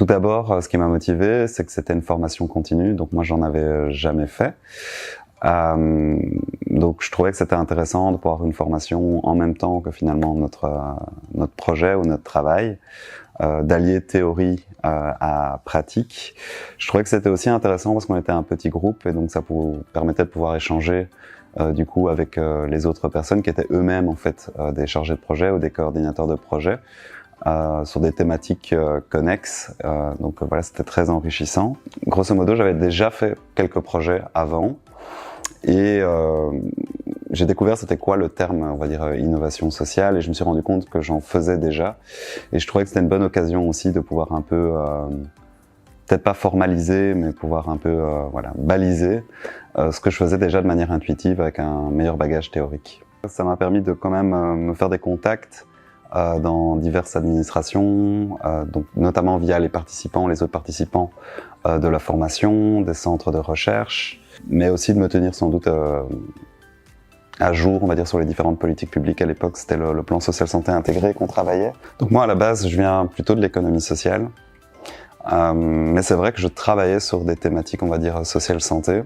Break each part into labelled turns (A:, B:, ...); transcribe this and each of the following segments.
A: Tout d'abord, ce qui m'a motivé, c'est que c'était une formation continue, donc moi j'en avais jamais fait. Donc je trouvais que c'était intéressant de pouvoir une formation en même temps que finalement notre projet ou notre travail, d'allier théorie à pratique. Je trouvais que c'était aussi intéressant parce qu'on était un petit groupe et donc ça permettait de pouvoir échanger du coup avec les autres personnes qui étaient eux-mêmes en fait des chargés de projet ou des coordinateurs de projet. Sur des thématiques connexes, donc voilà, c'était très enrichissant. Grosso modo, j'avais déjà fait quelques projets avant et j'ai découvert c'était quoi le terme, on va dire, innovation sociale, et je me suis rendu compte que j'en faisais déjà, et je trouvais que c'était une bonne occasion aussi de pouvoir un peu, peut-être pas formaliser, mais pouvoir un peu voilà, baliser ce que je faisais déjà de manière intuitive avec un meilleur bagage théorique. Ça m'a permis de quand même me faire des contacts dans diverses administrations, donc notamment via les autres participants de la formation, des centres de recherche, mais aussi de me tenir sans doute à jour, on va dire, sur les différentes politiques publiques. À l'époque, c'était le plan social santé intégré qu'on travaillait. Donc moi, à la base, je viens plutôt de l'économie sociale, mais c'est vrai que je travaillais sur des thématiques, on va dire, sociale santé.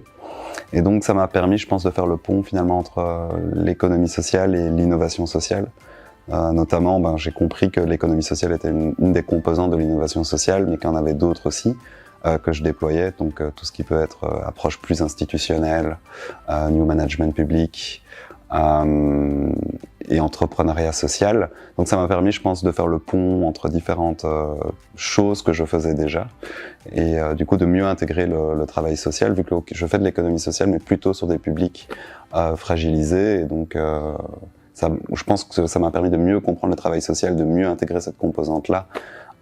A: Et donc ça m'a permis, je pense, de faire le pont finalement entre l'économie sociale et l'innovation sociale. Notamment, j'ai compris que l'économie sociale était une des composantes de l'innovation sociale, mais qu'il y en avait d'autres aussi que je déployais. Donc tout ce qui peut être approche plus institutionnelle, new management public et entrepreneuriat social. Donc ça m'a permis, je pense, de faire le pont entre différentes choses que je faisais déjà et du coup de mieux intégrer le travail social, vu que je fais de l'économie sociale, mais plutôt sur des publics fragilisés. Et donc je pense que ça m'a permis de mieux comprendre le travail social, de mieux intégrer cette composante-là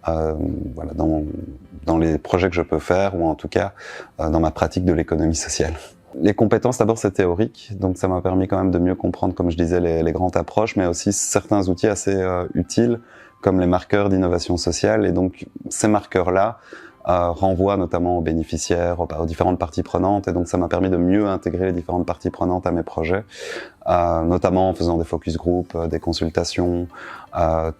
A: voilà, dans les projets que je peux faire, ou en tout cas dans ma pratique de l'économie sociale. Les compétences, d'abord, c'est théorique, donc ça m'a permis quand même de mieux comprendre, comme je disais, les grandes approches, mais aussi certains outils assez utiles, comme les marqueurs d'innovation sociale. Et donc ces marqueurs-là renvoient notamment aux bénéficiaires, aux différentes parties prenantes, et donc ça m'a permis de mieux intégrer les différentes parties prenantes à mes projets, notamment en faisant des focus group, des consultations,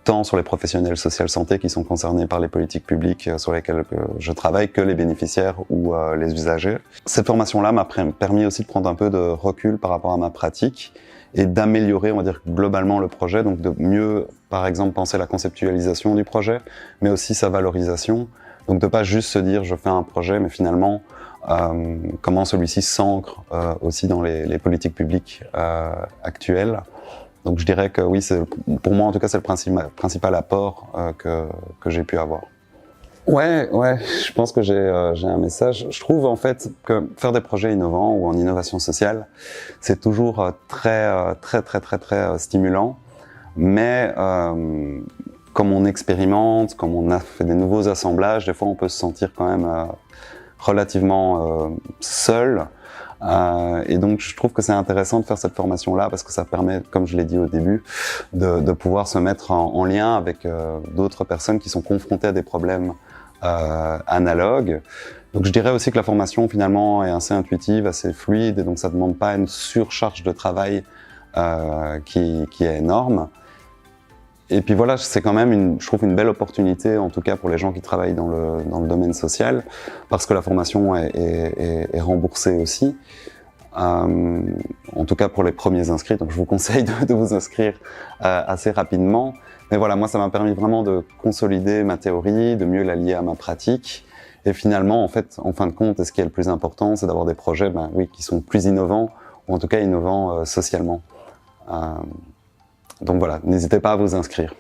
A: tant sur les professionnels social santé qui sont concernés par les politiques publiques sur lesquelles je travaille, que les bénéficiaires ou les usagers. Cette formation-là m'a permis aussi de prendre un peu de recul par rapport à ma pratique et d'améliorer, on va dire, globalement le projet, donc de mieux, par exemple, penser la conceptualisation du projet, mais aussi sa valorisation. Donc de pas juste se dire je fais un projet, mais finalement comment celui-ci s'ancre aussi dans les politiques publiques actuelles. Donc je dirais que oui, pour moi en tout cas c'est le principal apport que j'ai pu avoir. Ouais, je pense que j'ai un message. Je trouve en fait que faire des projets innovants ou en innovation sociale, c'est toujours très stimulant, mais comme on expérimente, comme on a fait des nouveaux assemblages, des fois on peut se sentir quand même relativement seul. Et donc je trouve que c'est intéressant de faire cette formation-là parce que ça permet, comme je l'ai dit au début, de pouvoir se mettre en lien avec d'autres personnes qui sont confrontées à des problèmes analogues. Donc je dirais aussi que la formation finalement est assez intuitive, assez fluide, et donc ça ne demande pas une surcharge de travail qui est énorme. Et puis voilà, c'est quand même, je trouve, une belle opportunité, en tout cas pour les gens qui travaillent dans le domaine social, parce que la formation est remboursée aussi, en tout cas pour les premiers inscrits. Donc je vous conseille de vous inscrire assez rapidement. Mais voilà, moi ça m'a permis vraiment de consolider ma théorie, de mieux la lier à ma pratique. Et finalement, en fait, en fin de compte, ce qui est le plus important, c'est d'avoir des projets oui, qui sont plus innovants, ou en tout cas innovants socialement. Donc voilà, n'hésitez pas à vous inscrire.